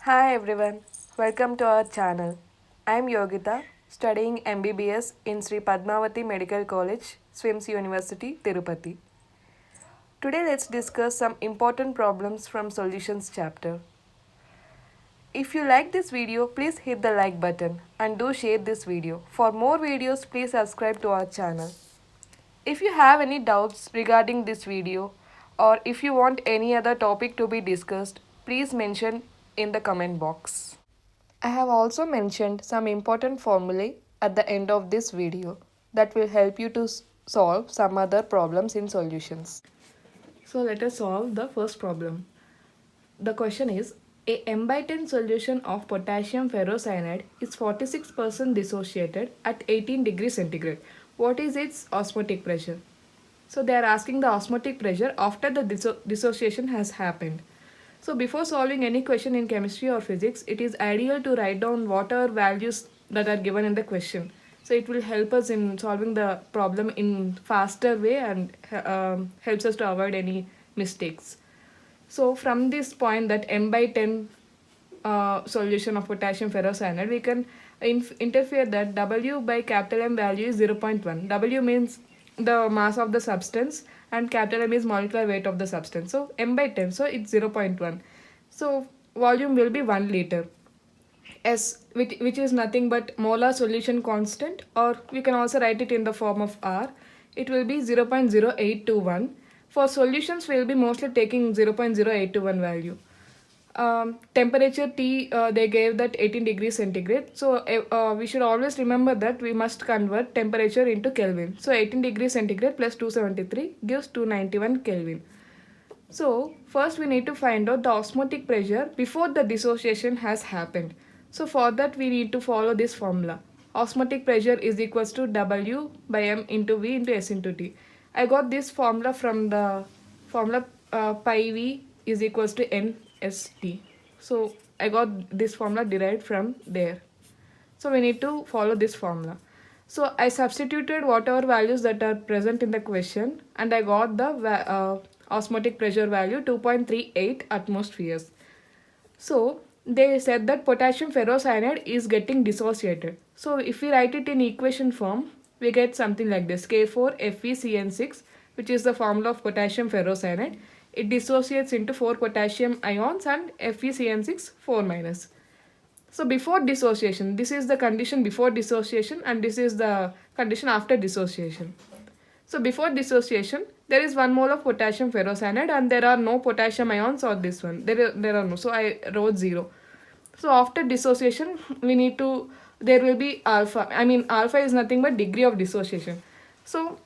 Hi everyone, welcome to our channel. I am Yogita, studying MBBS in Sri Padmavati Medical College, SWIMS University, Tirupati. Today let's discuss some important problems from Solutions chapter. If you like this video, please hit the like button and do share this video. For more videos, please subscribe to our channel. If you have any doubts regarding this video or if you want any other topic to be discussed, please mention in the comment box. I have also mentioned some important formulae at the end of this video that will help you to solve some other problems in solutions. So let us solve the first problem. The question is a M by 10 solution of potassium ferrocyanide is 46% dissociated at 18 degrees centigrade. What is its osmotic pressure? So they are asking the osmotic pressure after the dissociation has happened. So before solving any question in chemistry or physics, it is ideal to write down whatever values that are given in the question. So it will help us in solving the problem in faster way and helps us to avoid any mistakes. So from this point that M by 10 solution of potassium ferrocyanide, we can interfere that W by capital M value is 0.1. W means the mass of the substance and capital M is molecular weight of the substance. So M by 10, so it's 0.1. So volume will be 1 liter. S, which is nothing but molar solution constant, or we can also write it in the form of R. It will be 0.0821. For solutions, we will be mostly taking 0.0821 value. Temperature T, they gave that 18 degrees centigrade. So we should always remember that we must convert temperature into Kelvin. So 18 degrees centigrade plus 273 gives 291 Kelvin. So first we need to find out the osmotic pressure before the dissociation has happened. So for that we need to follow this formula. Osmotic pressure is equals to W by M into V into S into T. I got this formula from the formula pi V is equals to NST. So I got this formula derived from there. So we need to follow this formula. So I substituted whatever values that are present in the question and I got the osmotic pressure value 2.38 atmospheres. So they said that potassium ferrocyanide is getting dissociated. So if we write it in equation form, we get something like this: K4FeCN6, which is the formula of potassium ferrocyanide. It dissociates into 4 potassium ions and FeCN6 4 minus. So before dissociation, this is the condition before dissociation and this is the condition after dissociation. So before dissociation, there is 1 mole of potassium ferrocyanide and there are no potassium ions or this one. There are no. So I wrote 0. So after dissociation, we need to, there will be alpha. I mean alpha is nothing but degree of dissociation. So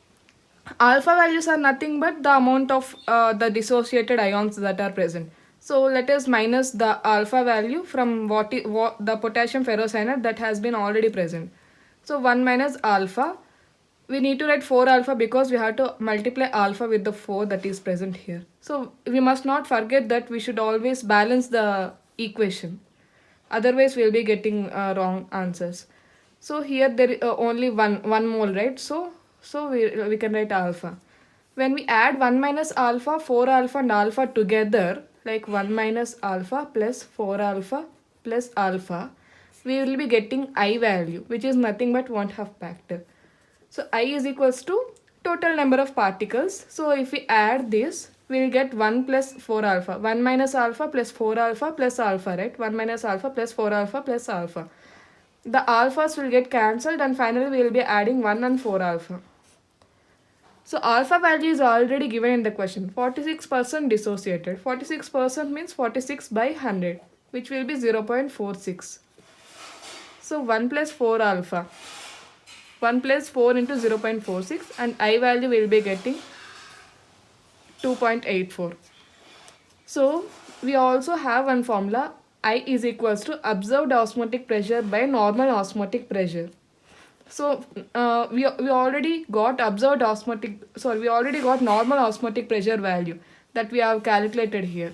alpha values are nothing but the amount of the dissociated ions that are present. So let us minus the alpha value from what the potassium ferrocyanide that has been already present. So 1 minus alpha, we need to write 4 alpha because we have to multiply alpha with the 4 that is present here. So we must not forget that we should always balance the equation. Otherwise we will be getting wrong answers. So here there is only one mole, right? So we can write alpha. When we add 1 minus alpha, 4 alpha and alpha together, like 1 minus alpha plus 4 alpha plus alpha, we will be getting I value, which is nothing but 1/2 factor. So I is equals to total number of particles. So if we add this, we will get 1 plus 4 alpha. 1 minus alpha plus 4 alpha plus alpha, right? 1 minus alpha plus 4 alpha plus alpha. The alphas will get cancelled and finally we will be adding 1 and 4 alpha. So alpha value is already given in the question. 46% dissociated. 46% means 46 by 100, which will be 0.46. So 1 plus 4 alpha. 1 plus 4 into 0.46 and I value will be getting 2.84. So we also have one formula. I is equals to observed osmotic pressure by normal osmotic pressure. So we already got we already got normal osmotic pressure value that we have calculated here.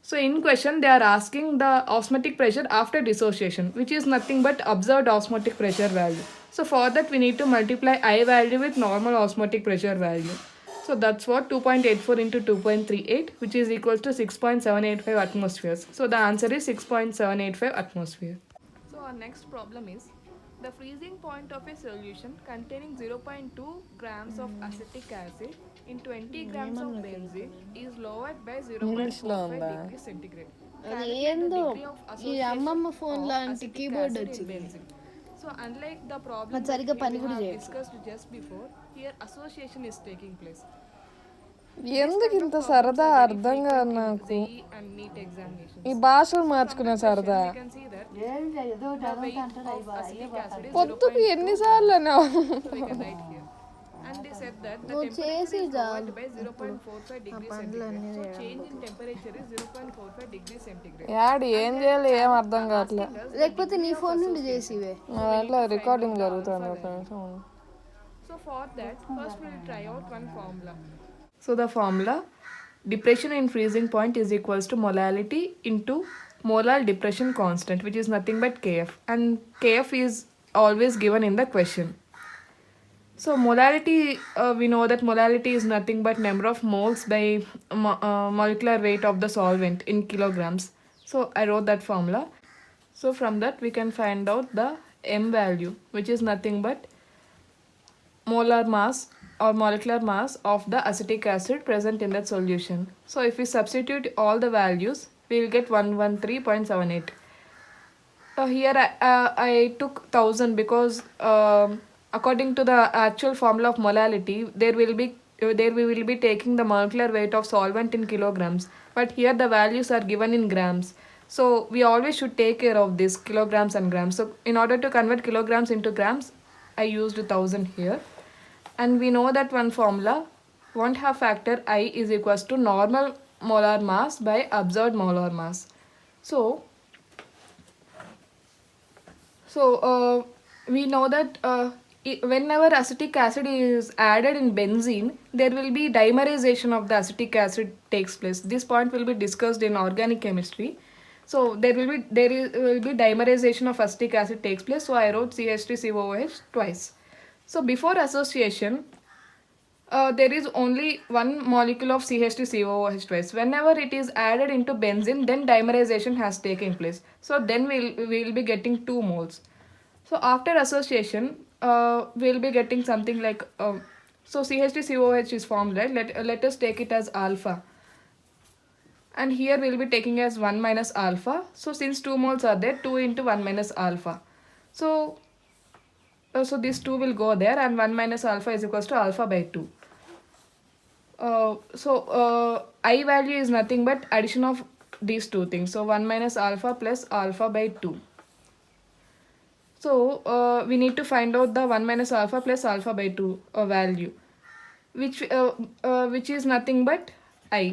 So in question they are asking the osmotic pressure after dissociation, which is nothing but observed osmotic pressure value. So for that we need to multiply I value with normal osmotic pressure value. So that's what 2.84 into 2.38, which is equals to 6.785 atmospheres. So the answer is 6.785 atmosphere. So our next problem is the freezing point of a solution containing 0.2 grams of acetic acid in 20 grams of benzene is lowered by ఇంగ్లీష్లో 0.45 ఉందా? degrees centigrade. అది Calculate the ఏందో degree of ఈ association అమ్మమ్మ phone of లాంటి acetic keyboard acid in వచ్చింది. benzene. So unlike the problem అది that సరిగ్గా we పని కూడా have చేయట్లేదు. discussed just before, here association is taking place. ఎందుకు ఇంత సరదా అర్థం కాదు నాకు. ఈ భాషలు మార్చుకునే సరదా పొద్దుకు ఎన్నిసార్లు And they said that the నువ్వు temperature చేసి is చాలు lowered by 0.45 degrees centigrade. So change in temperature is 0.45 degrees centigrade. Add ఏం చేయాలి ఏం అర్థం కావట్లే. లేకపోతే నీ ఫోన్ నుండి చేసివే. నా దాంట్లో రికార్డింగ్ జరుగుతుంది ఒక నిమిషం. So for that, first we will try out one formula. So the formula, depression in freezing point is equals to molality into molar depression constant, which is nothing but Kf. And Kf is always given in the question. So molality, we know that molality is nothing but number of moles by molecular weight of the solvent in kilograms. So I wrote that formula. So from that we can find out the m value, which is nothing but molar mass or molecular mass of the acetic acid present in that solution. So if we substitute all the values, we will get 113.78. Here I took 1000 because according to the actual formula of molality, there we will be taking the molecular weight of solvent in kilograms, but here the values are given in grams. So we always should take care of this kilograms and grams. So in order to convert kilograms into grams, I used 1000 here. And we know that one formula, 1/2 factor I is equals to normal molar mass by observed molar mass. So we know that whenever acetic acid is added in benzene, there will be dimerization of the acetic acid takes place. This point will be discussed in organic chemistry. So there will be dimerization of acetic acid takes place. So I wrote CH3COOH twice. So before association, there is only one molecule of CH3COOH twice. Whenever it is added into benzene, then dimerization has taken place. So then we will be getting 2 moles. So after association, we will be getting something like, so CH3COOH is formed, right? Let us take it as alpha. And here we will be taking as 1 minus alpha. So since 2 moles are there, 2 into 1 minus alpha. So this 2 will go there, and 1 minus alpha is equals to alpha by 2. I value is nothing but addition of these two things. So 1 minus alpha plus alpha by 2. So we need to find out the 1 minus alpha plus alpha by 2 value, which is nothing but I.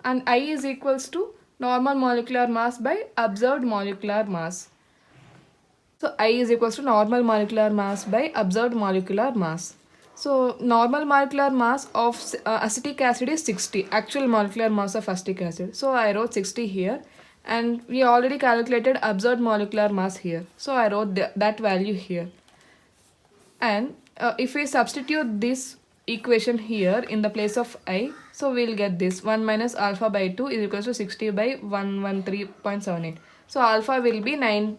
And I is equals to normal molecular mass by observed molecular mass. So I is equals to normal molecular mass by observed molecular mass. So normal molecular mass of acetic acid is 60, actual molecular mass of acetic acid. So I wrote 60 here, and we already calculated observed molecular mass here. So I wrote that value here. And if we substitute this equation here in the place of I, so we'll get this 1 minus alpha by 2 is equals to 60 by 113.78. So alpha will be 9,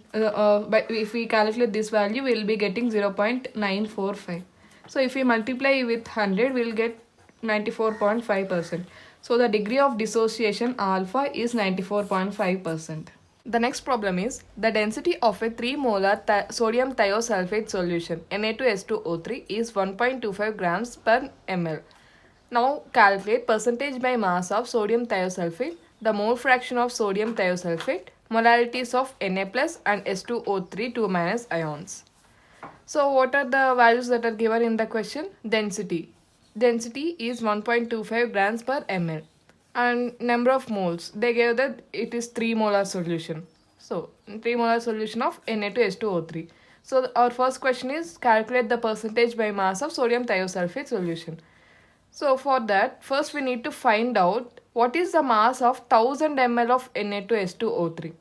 but if we calculate this value, we will be getting 0.945. So if we multiply with 100, we will get 94.5%. So the degree of dissociation alpha is 94.5%. The next problem is the density of a 3 molar sodium thiosulfate solution Na2S2O3 is 1.25 grams per ml. Now calculate percentage by mass of sodium thiosulfate, the mole fraction of sodium thiosulfate, molarities of Na plus and S2O3 2 minus ions. So what are the values that are given in the question? Density. Density is 1.25 grams per ml. And number of moles, they gave that it is 3 molar solution. So 3 molar solution of Na2S2O3. So our first question is calculate the percentage by mass of sodium thiosulfate solution. So for that, first we need to find out what is the mass of 1000 ml of Na2S2O3.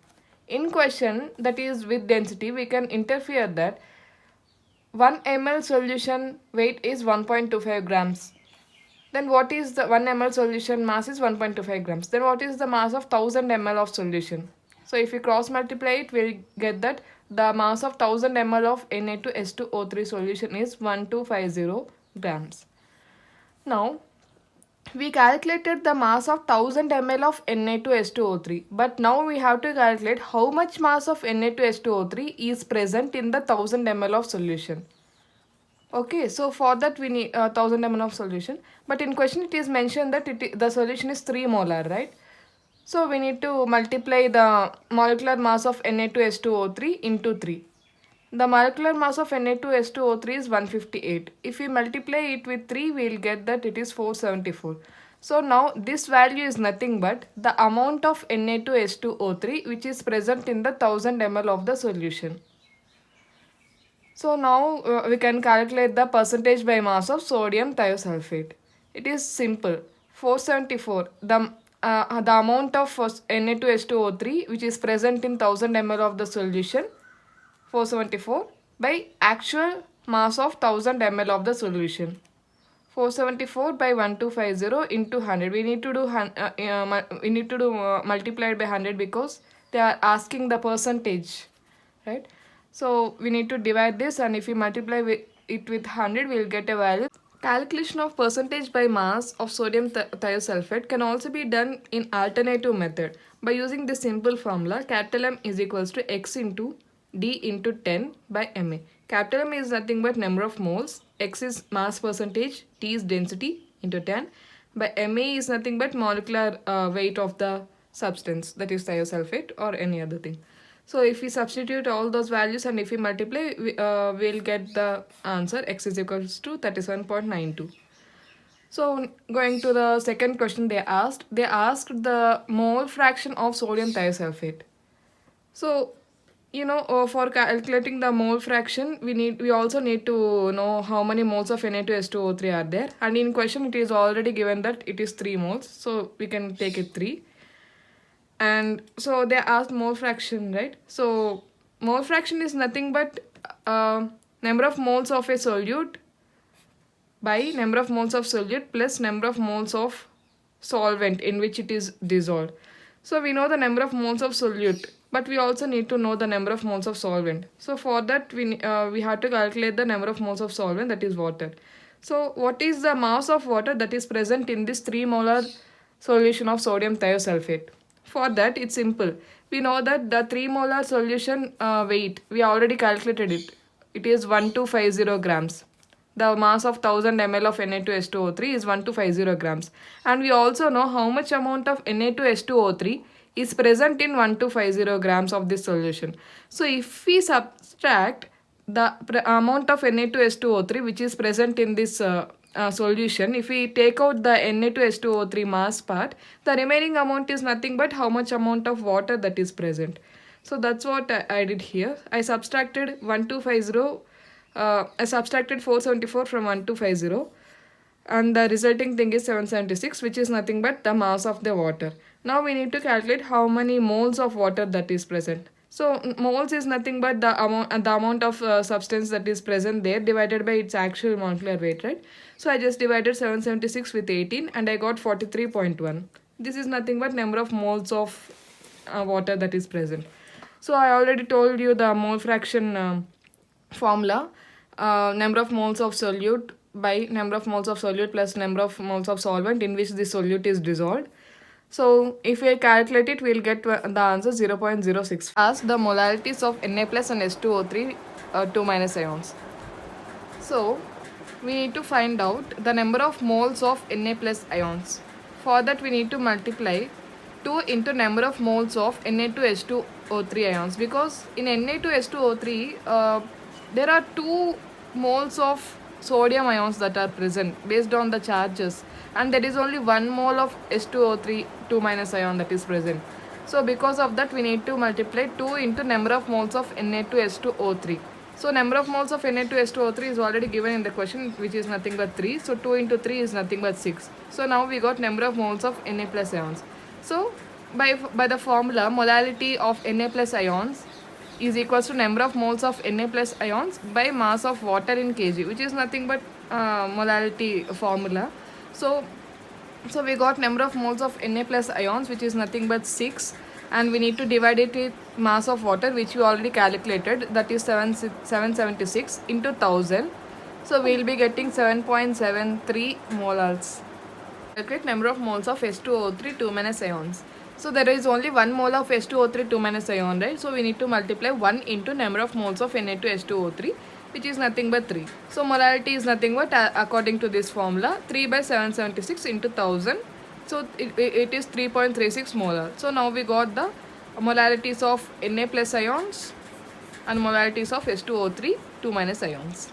In question, that is with density, we can interfere that 1 ml solution weight is 1.25 grams. Then what is the 1 ml solution mass is 1.25 grams. Then what is the mass of 1000 ml of solution? So if we cross multiply it, we'll get that the mass of 1000 ml of Na2H2O3 solution is 1250 grams. Now we calculated the mass of 1000 ml of Na2H2O3, but now we have to calculate how much mass of Na2H2O3 is present in the 1000 ml of solution. Okay, so for that we need 1000 ml of solution, but in question it is mentioned that the solution is 3 molar, right? So we need to multiply the molecular mass of Na2H2O3 into 3. The molecular mass of Na2H2O3 is 158. If we multiply it with 3, we will get that it is 474. So now this value is nothing but the amount of Na2H2O3 which is present in the 1000 ml of the solution. So now we can calculate the percentage by mass of sodium thiosulfate. It is simple. 474. The amount of Na2H2O3 which is present in 1000 ml of the solution, 474, by actual mass of 1000 ml of the solution. 474 by 1250 into 100. We need to do multiplied by 100 because they are asking the percentage, right? So we need to divide this, and if we multiply it with 100, we will get a value. Calculation of percentage by mass of sodium thiosulfate can also be done in alternative method by using this simple formula. Capital M is equals to X into D into 10 by Ma. Capital M is nothing but number of moles, X is mass percentage, T is density into 10, by Ma is nothing but molecular weight of the substance, that is thiosulfate or any other thing. So if we substitute all those values and if we multiply, we'll get the answer. X is equals to 37.92. So going to the second question they asked the mole fraction of sodium thiosulfate. So for calculating the mole fraction, we also need to know how many moles of Na2H2O3 are there, and in question it is already given that it is 3 moles, so we can take it 3. And so they asked mole fraction, right? So mole fraction is nothing but number of moles of a solute by number of moles of solute plus number of moles of solvent in which it is dissolved. So we know the number of moles of solute, but we also need to know the number of moles of solvent. So for that we have to calculate the number of moles of solvent, that is water. So what is the mass of water that is present in this 3 molar solution of sodium thiosulfate? For that it's simple. We know that the 3 molar solution weight, we already calculated it. It is 1250 grams. The mass of 1000 ml of Na2H2O3 is 1250 grams. And we also know how much amount of Na2H2O3 is present in 1250 grams of this solution. So if we subtract the amount of Na2H2O3 which is present in this solution, if we take out the Na2H2O3 mass part, the remaining amount is nothing but how much amount of water that is present. So that's what I did here. I subtracted 1250. I subtracted 474 from 1250, and the resulting thing is 776, which is nothing but the mass of the water. Now we need to calculate how many moles of water that is present. So moles is nothing but the amount of substance that is present there divided by its actual molecular weight, right? So I just divided 776 with 18 and I got 43.1. This is nothing but number of moles of water that is present. So I already told you the mole fraction formula. Number of moles of solute by number of moles of solute plus number of moles of solvent in which the solute is dissolved. So if we calculate it, we will get the answer 0.06. Ask the molarities of Na plus and H2O3 2 minus ions. So we need to find out the number of moles of Na plus ions. For that we need to multiply 2 into number of moles of Na2H2O3 ions, because in Na2H2O3 there are 2 moles of sodium ions that are present based on the charges, and there is only 1 mole of H2O3 2 minus ion that is present. So because of that we need to multiply 2 into number of moles of Na2H2O3. So number of moles of Na2H2O3 is already given in the question, which is nothing but 3. So 2 into 3 is nothing but 6. So now we got number of moles of Na plus ions. So by the formula, molality of Na plus ions is equals to number of moles of Na plus ions by mass of water in kg, which is nothing but molality formula. So we got number of moles of Na plus ions, which is nothing but 6, and we need to divide it with mass of water, which we already calculated, that is 776 into 1000. So we will be getting 7.73 molars. Calculate number of moles of H2O3 2 minus ions. So there is only 1 mole of H2O3 2 minus ion, right? So we need to multiply 1 into number of moles of Na2H2O3, which is nothing but 3. So molarity is nothing but, according to this formula, 3 by 776 into 1000. So it is 3.36 molar. So now we got the molarities of Na plus ions and molarities of H2O3 2 minus ions.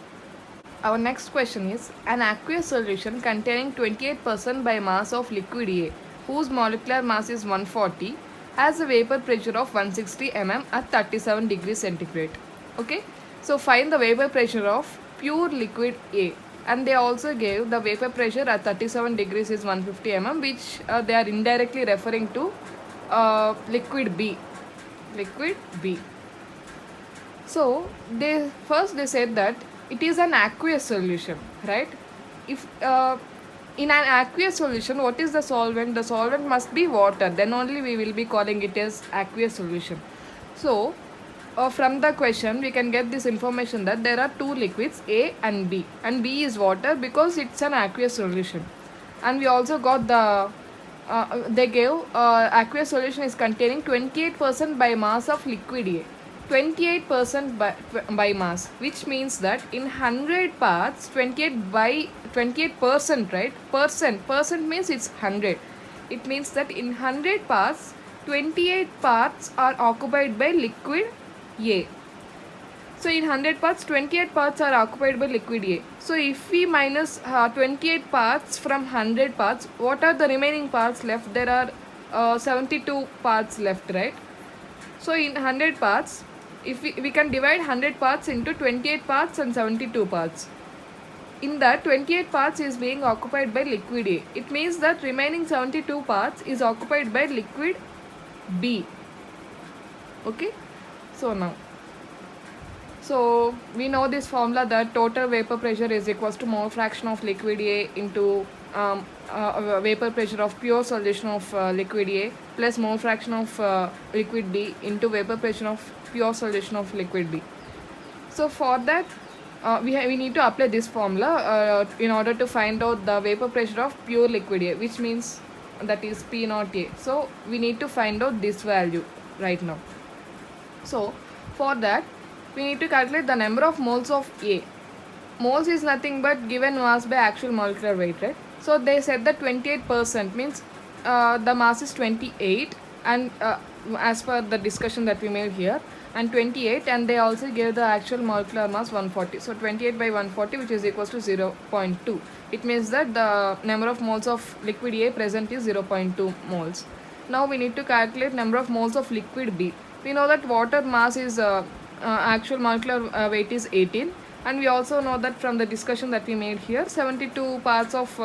Our next question is, an aqueous solution containing 28% by mass of liquid A, whose molecular mass is 140, has a vapor pressure of 160 mm at 37 degrees centigrade. Okay, so find the vapor pressure of pure liquid A, and they also gave the vapor pressure at 37 degrees is 150 mm, which they are indirectly referring to liquid B. So they said that it is an aqueous solution, right? If in an aqueous solution, what is the solvent? The solvent must be water. Then only we will be calling it as aqueous solution. So from the question we can get this information that there are two liquids, A and B, and B is water because it's an aqueous solution. And we also got the they gave aqueous solution is containing 28% by mass of liquid A. 28% by mass, which means that in 100 parts 28%, right? Percent means it's 100. It means that in 100 parts 28 parts are occupied by liquid A. So in 100 parts 28 parts are occupied by liquid A. So if we minus 28 parts from 100 parts, what are the remaining parts left? There are 72 parts left, right? So in 100 parts, if we can divide 100 parts into 28 parts and 72 parts. In that 28 parts is being occupied by liquid A. It means that remaining 72 parts is occupied by liquid B. Okay. So we know this formula that total vapor pressure is equals to mole fraction of liquid A into vapor pressure of pure solution of liquid A plus mole fraction of liquid B into vapor pressure of pure solution of liquid B. So for that we need to apply this formula in order to find out the vapor pressure of pure liquid A, which means that is P naught A. So we need to find out this value right now. So for that we need to calculate the number of moles of A. Moles is nothing but given mass by actual molecular weight, right? So they said that 28% means the mass is 28, and as per the discussion that we made here, and 28, and they also gave the actual molecular mass 140. So 28 by 140, which is equals to 0.2. It means that the number of moles of liquid A present is 0.2 moles. Now we need to calculate number of moles of liquid B. We know that water mass is actual molecular weight is 18, and we also know that from the discussion that we made here, 72 parts of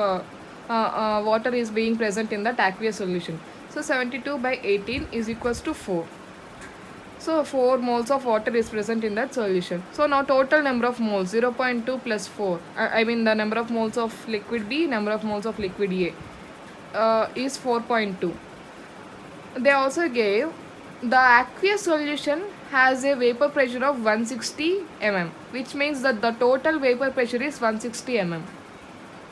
water is being present in that aqueous solution. So 72 by 18 is equals to 4. So 4 moles of water is present in that solution. So now total number of moles 0.2 plus 4, I mean the number of moles of liquid B, number of moles of liquid A is 4.2. They also gave the aqueous solution has a vapor pressure of 160 mm, which means that the total vapor pressure is 160 mm.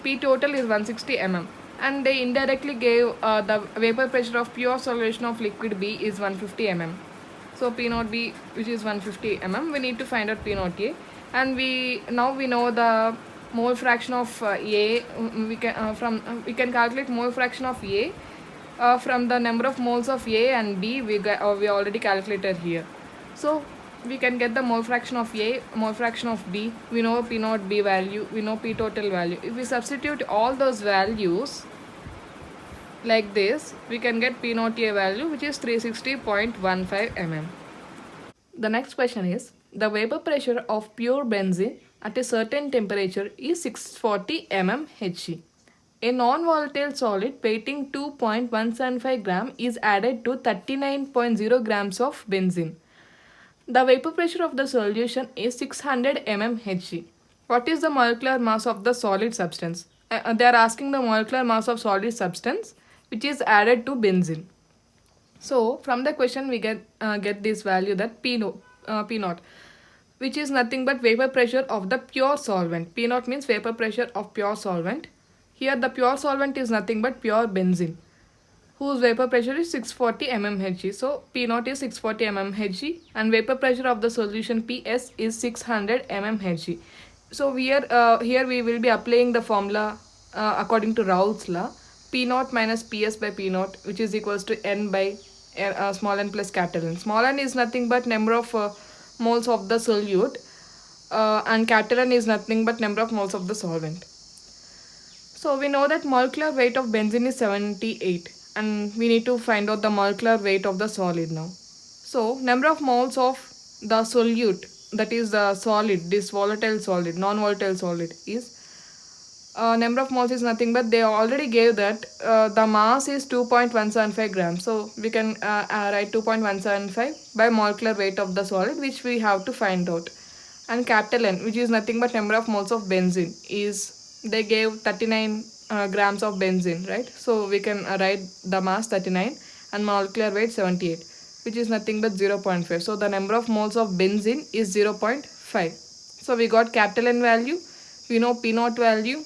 P total is 160 mm, and they indirectly gave the vapor pressure of pure solution of liquid B is 150 mm. So P naught B, which is 150 mm, we need to find out P naught A, and we know the mole fraction of A. We can calculate mole fraction of A from the number of moles of A and B. We already calculated here. So we can get the mole fraction of A, mole fraction of B. We know P naught B value, we know P total value. If we substitute all those values like this, we can get P naught A value, which is 360.15 mm. The next question is, the vapor pressure of pure benzene at a certain temperature is 640 mm Hg. A non-volatile solid weighing 2.175 gram is added to 39.0 grams of benzene. The vapor pressure of the solution is 600 mm Hg. What is the molecular mass of the solid substance? they are asking the molecular mass of solid substance which is added to benzene. So from the question we get this value that P naught, which is nothing but vapor pressure of the pure solvent. P naught means vapor pressure of pure solvent. Here the pure solvent is nothing but pure benzene, whose vapor pressure is 640 mmHg. So P naught is 640 mmHg and vapor pressure of the solution PS is 600 mmHg. So here we will be applying the formula according to Raoult's law. P naught minus PS by P naught, which is equals to N by small n plus capital N. Small n is nothing but number of moles of the solute, and capital N is nothing but number of moles of the solvent. So we know that molecular weight of benzene is 78 and we need to find out the molecular weight of the solid now. So number of moles of the solute, that is the solid, this volatile solid, non-volatile solid, is number of moles is nothing but they already gave that the mass is 2.175 grams. So we can write 2.175 by molecular weight of the solid, which we have to find out. And capital N, which is nothing but number of moles of benzene, is they gave 39 grams of benzene, right? So we can write the mass 39 and molecular weight 78, which is nothing but 0.5. So the number of moles of benzene is 0.5. So we got capital N value, we know P naught value,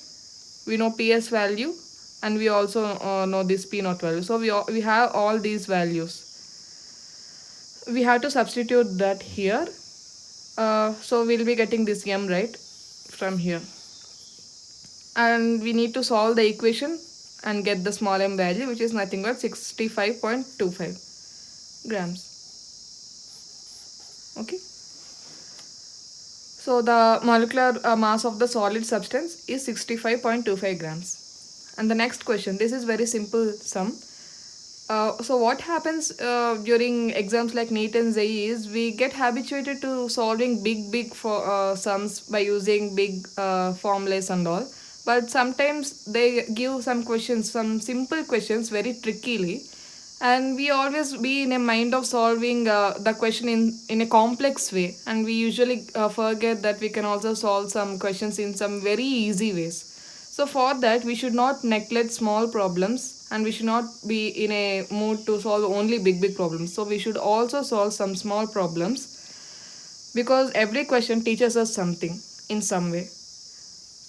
we know PS value, and we also know this P naught value. So we have all these values. We have to substitute that here. So we'll be getting this M, right, from here. And we need to solve the equation and get the small m value, which is nothing but 65.25 grams. Okay. So the molecular mass of the solid substance is 65.25 grams. And the next question, this is very simple sum. So what happens during exams like NEET and JEE is we get habituated to solving big sums by using big formulas and all. But sometimes they give some questions, some simple questions very trickily. And we always be in a mind of solving the question in a complex way. And we usually forget that we can also solve some questions in some very easy ways. So for that, we should not neglect small problems and we should not be in a mood to solve only big problems. So we should also solve some small problems because every question teaches us something in some way.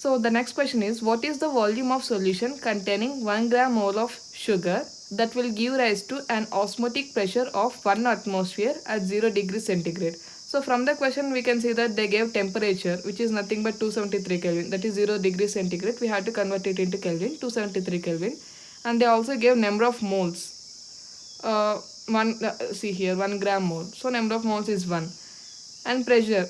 So the next question is, what is the volume of solution containing 1 gram mole of sugar that will give rise to an osmotic pressure of 1 atmosphere at 0 degrees centigrade? So from the question we can see that they gave temperature, which is nothing but 273 Kelvin, that is 0 degrees centigrade. We had to convert it into Kelvin, 273 Kelvin. And they also gave number of moles. See here, 1 gram mole. So number of moles is 1. And pressure,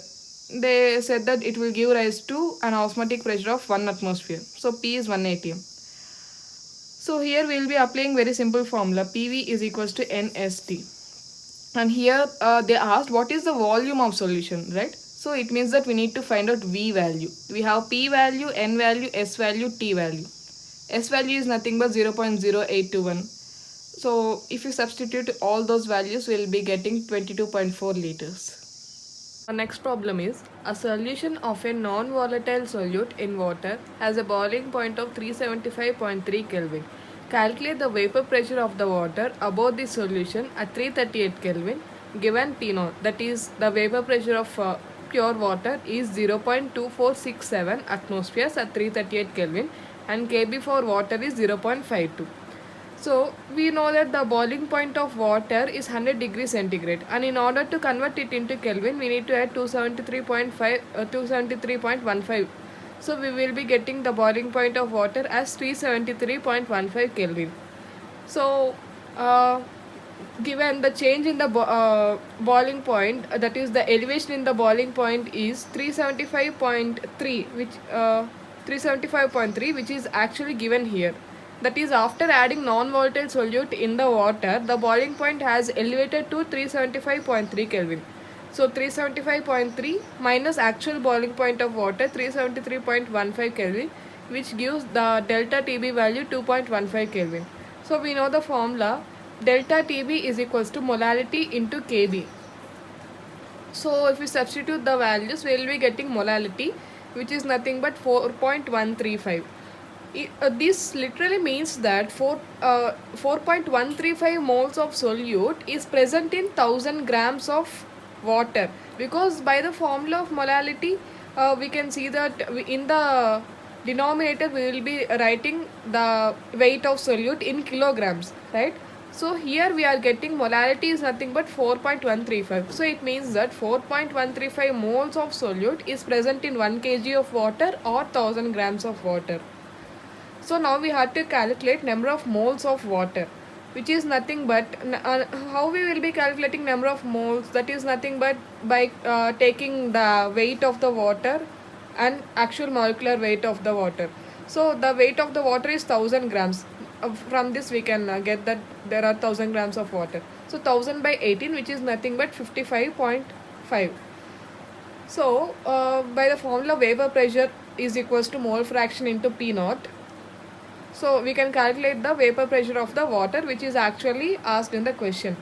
they said that it will give rise to an osmotic pressure of 1 atmosphere. So P is 1 atm. So here we will be applying very simple formula. PV is equals to NST. And here they asked what is the volume of solution, right? So it means that we need to find out V value. We have P value, N value, S value, T value. S value is nothing but 0.0821. So if you substitute all those values, we will be getting 22.4 liters. The next problem is, a solution of a non-volatile solute in water has a boiling point of 375.3 Kelvin. Calculate the vapor pressure of the water above the solution at 338 Kelvin given T0, that is the vapor pressure of pure water is 0.2467 atmospheres at 338 Kelvin and Kb for water is 0.52. So we know that the boiling point of water is 100 degrees centigrade, and in order to convert it into Kelvin we need to add 273.15. So we will be getting the boiling point of water as 373.15 Kelvin. So given the change in the boiling point, that is the elevation in the boiling point is 375.3, which is actually given here. That is, after adding non-volatile solute in the water, the boiling point has elevated to 375.3 Kelvin. So 375.3 minus actual boiling point of water 373.15 Kelvin, which gives the delta TB value 2.15 Kelvin. So we know the formula, delta TB is equals to molality into Kb. So if we substitute the values, we will be getting molality, which is nothing but 4.135. This literally means that 4.135 moles of solute is present in 1000 grams of water, because by the formula of molality we can see that in the denominator we will be writing the weight of solute in kilograms, right? So here we are getting molality is nothing but 4.135. So it means that 4.135 moles of solute is present in 1 kg of water or 1000 grams of water. So now we have to calculate number of moles of water, which is nothing but how we will be calculating number of moles. That is nothing but by taking the weight of the water and actual molecular weight of the water. So the weight of the water is 1000 grams. From this we can get that there are 1000 grams of water. So 1000 by 18, which is nothing but 55.5. So by the formula, vapor pressure is equals to mole fraction into P naught. So we can calculate the vapor pressure of the water, which is actually asked in the question.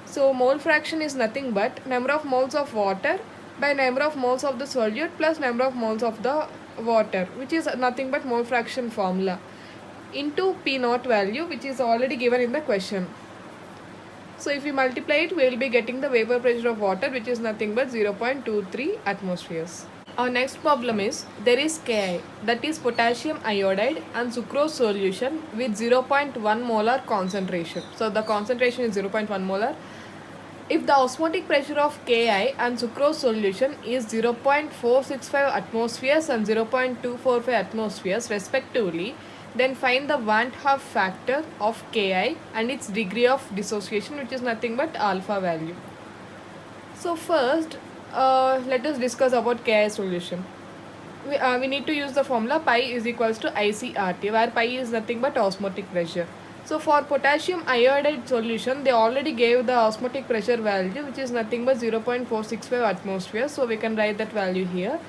So mole fraction is nothing but number of moles of water by number of moles of the solute plus number of moles of the water, which is nothing but mole fraction formula, into P naught value, which is already given in the question. So if we multiply it, we will be getting the vapor pressure of water, which is nothing but 0.23 atmospheres. Our next problem is, there is Ki, that is potassium iodide and sucrose solution with 0.1 molar concentration. So the concentration is 0.1 molar. If the osmotic pressure of Ki and sucrose solution is 0.465 atmospheres and 0.245 atmospheres respectively, then find the Van 't Hoff factor of Ki and its degree of dissociation, which is nothing but alpha value. So first, let us discuss about Ki solution. We need to use the formula pi is equals to ICRT, where pi is nothing but osmotic pressure. So for potassium iodide solution, they already gave the osmotic pressure value, which is nothing but 0.465 atmosphere. So we can write that value here.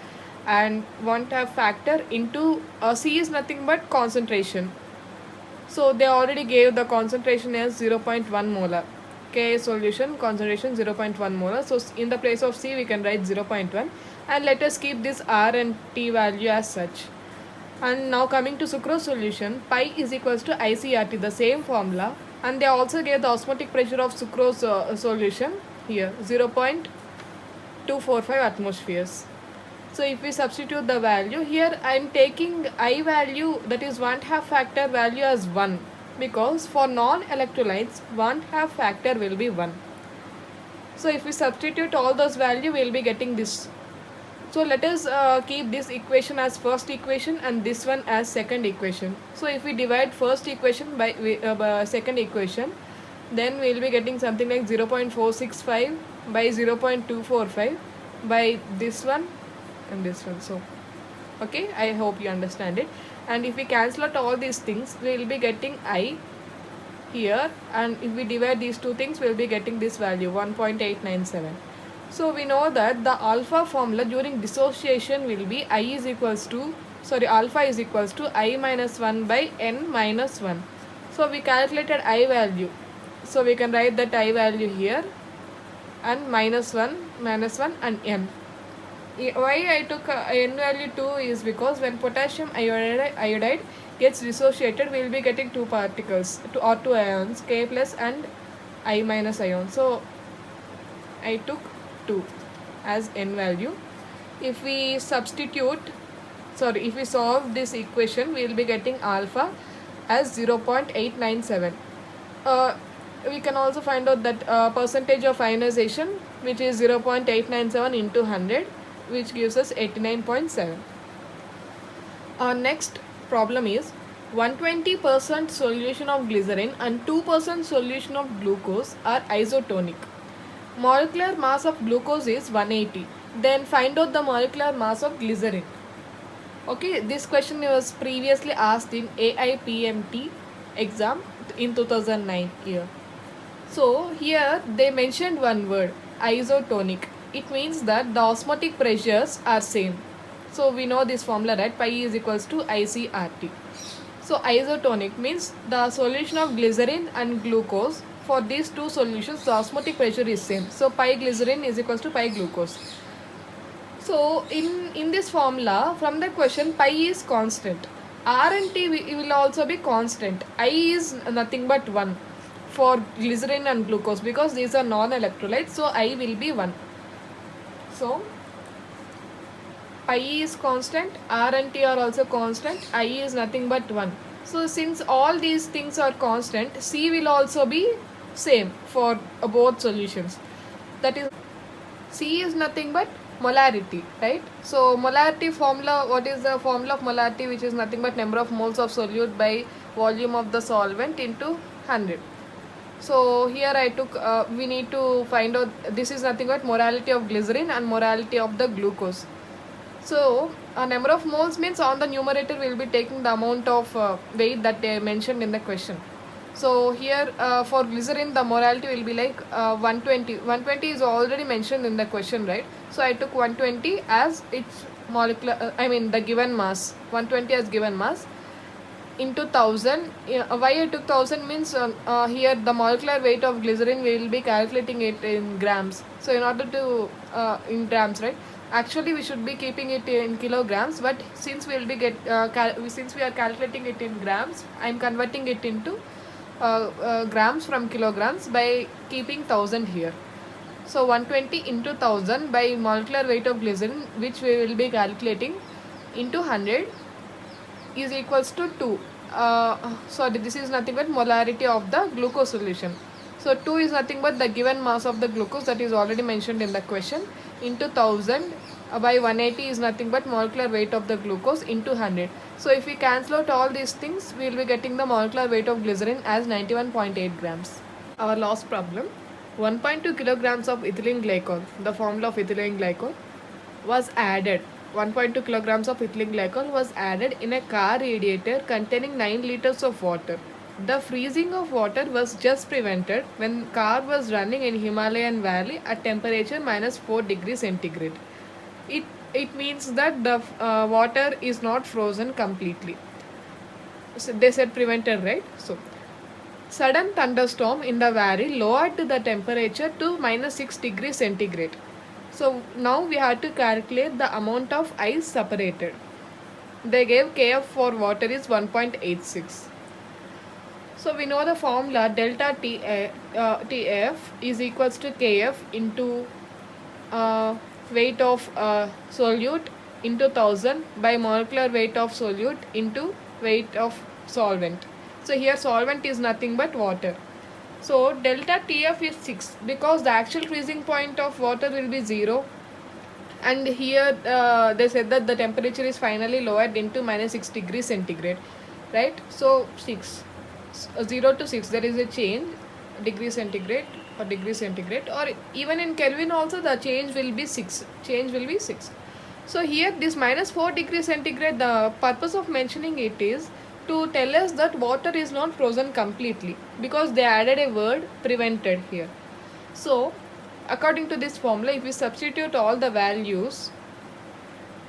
And Van 't Hoff factor into C is nothing but concentration. So they already gave the concentration as 0.1 molar. K solution concentration 0.1 molar. So in the place of C we can write 0.1, and let us keep this R and T value as such. And now coming to sucrose solution, pi is equals to ICRT, the same formula, and they also gave the osmotic pressure of sucrose solution here 0.245 atmospheres. So if we substitute the value here, I am taking I value, that is Van 't Hoff factor value, as 1, because for non-electrolytes Van 't Hoff factor will be 1. So if we substitute all those value, we will be getting this. So let us keep this equation as first equation and this one as second equation. So if we divide first equation by second equation, then we will be getting something like 0.465 by 0.245 by this one and this one. So okay, I hope you understand it. And if we cancel out all these things, we will be getting I here, and if we divide these two things, we will be getting this value 1.897. So we know that the alpha formula during dissociation will be alpha is equals to I minus 1 by n minus 1. So we calculated I value. So we can write that I value here, and minus 1 and n. Why I took n value 2 is because when potassium iodide gets dissociated, we will be getting two particles or two ions, K plus and I minus ion. So I took 2 as n value. If we solve this equation, we will be getting alpha as 0.897. We can also find out that percentage of ionization, which is 0.897 into 100, which gives us 89.7. Our next problem is 120% solution of glycerin and 2% solution of glucose are isotonic. Molecular mass of glucose is 180. Then find out the molecular mass of glycerin. Okay, this question was previously asked in AIPMT exam in 2009 year. So here they mentioned one word, isotonic. It means that the osmotic pressures are same. So we know this formula, right? Pi is equals to ICRT. So isotonic means the solution of glycerin and glucose, for these two solutions the osmotic pressure is same. So pi glycerin is equals to pi glucose. So in this formula, from the question, pi is constant. R and T will also be constant. I is nothing but 1 for glycerin and glucose because these are non-electrolytes, so I will be 1. So I is constant, R and T are also constant, I is nothing but 1. So since all these things are constant, C will also be same for both solutions. That is, C is nothing but molarity, right? So molarity formula, what is the formula of molarity, which is nothing but number of moles of solute by volume of the solvent into 100. So here I took, we need to find out, this is nothing but morality of glycerin and morality of the glucose. So a number of moles means on the numerator we will be taking the amount of weight that they mentioned in the question. So here for glycerin the morality will be like 120. 120 is already mentioned in the question, right? So I took 120 as its molecular, the given mass. 120 as given mass into 1000. Why I took 1000 means here the molecular weight of glycerin we will be calculating it in grams. So in order to in grams, right? Actually we should be keeping it in kilograms, but since we will be since we are calculating it in grams, I am converting it into grams from kilograms by keeping 1000 here. So 120 into 1000 by molecular weight of glycerin, which we will be calculating, into 100 is equals to 2. Sorry, this is nothing but molarity of the glucose solution. So 2 is nothing but the given mass of the glucose that is already mentioned in the question into 1000 by 180 is nothing but molecular weight of the glucose into 100. So if we cancel out all these things, we will be getting the molecular weight of glycerin as 91.8 grams. Our last problem, 1.2 kilograms of ethylene glycol, the formula of ethylene glycol, was added. 1.2 kilograms of ethylene glycol was added in a car radiator containing 9 liters of water. The freezing of water was just prevented when car was running in Himalayan valley at temperature minus 4 degrees centigrade. It means that the water is not frozen completely. So they said prevented, right? So sudden thunderstorm in the valley lowered the temperature to minus 6 degrees centigrade. So now we have to calculate the amount of ice separated. They gave Kf for water is 1.86. So we know the formula delta Tf is equals to Kf into weight of solute into 1000 by molecular weight of solute into weight of solvent. So here solvent is nothing but water. So delta Tf is 6 because the actual freezing point of water will be 0, and here they said that the temperature is finally lowered into minus 6 degrees centigrade, right? So 6, 0 to 6 there is a change, degree centigrade or even in Kelvin also the change will be 6. So here this minus 4 degrees centigrade, the purpose of mentioning it is to tell us that water is not frozen completely because they added a word prevented here. So according to this formula, if we substitute all the values,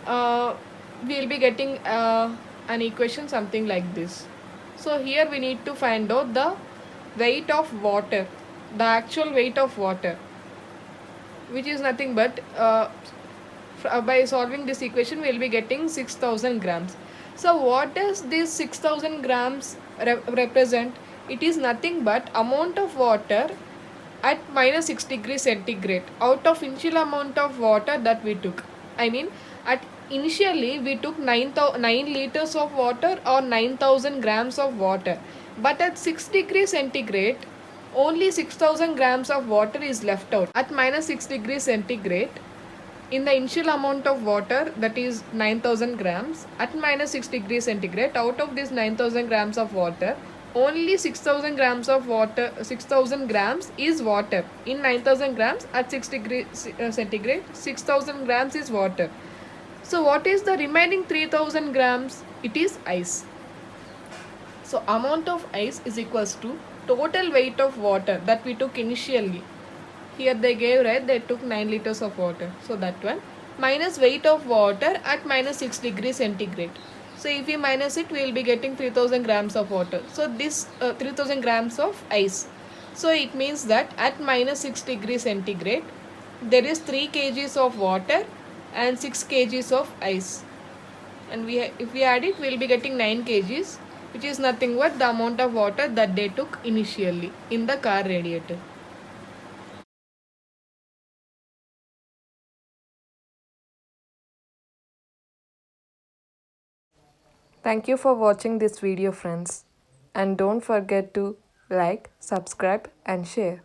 we will be getting an equation something like this. So here we need to find out the weight of water, the actual weight of water, which is nothing but by solving this equation we will be getting 6000 grams. So what does this 6000 grams represent? It is nothing but amount of water at minus 6 degrees centigrade out of initial amount of water that we took. Initially we took 9 liters of water or 9000 grams of water, but at 6 degrees centigrade only 6000 grams of water is left out. At minus 6 degrees centigrade, in the initial amount of water, that is 9000 grams, at minus 6 degrees centigrade, out of this 9000 grams of water, only 6000 grams of water, 6000 grams is water. In 9000 grams at 6 degrees centigrade, 6000 grams is water. So what is the remaining 3000 grams? It is ice. So amount of ice is equals to total weight of water that we took initially. Here they gave, right, they took 9 liters of water. So that one minus weight of water at minus 6 degrees centigrade. So if we minus it, we will be getting 3000 grams of water. So this 3000 grams of ice. So it means that at minus 6 degrees centigrade, there is 3 kgs of water and 6 kgs of ice. and if we add it, we'll be getting 9 kgs, which is nothing but the amount of water that they took initially in the car radiator. Thank you for watching this video, friends. And don't forget to like, subscribe and share.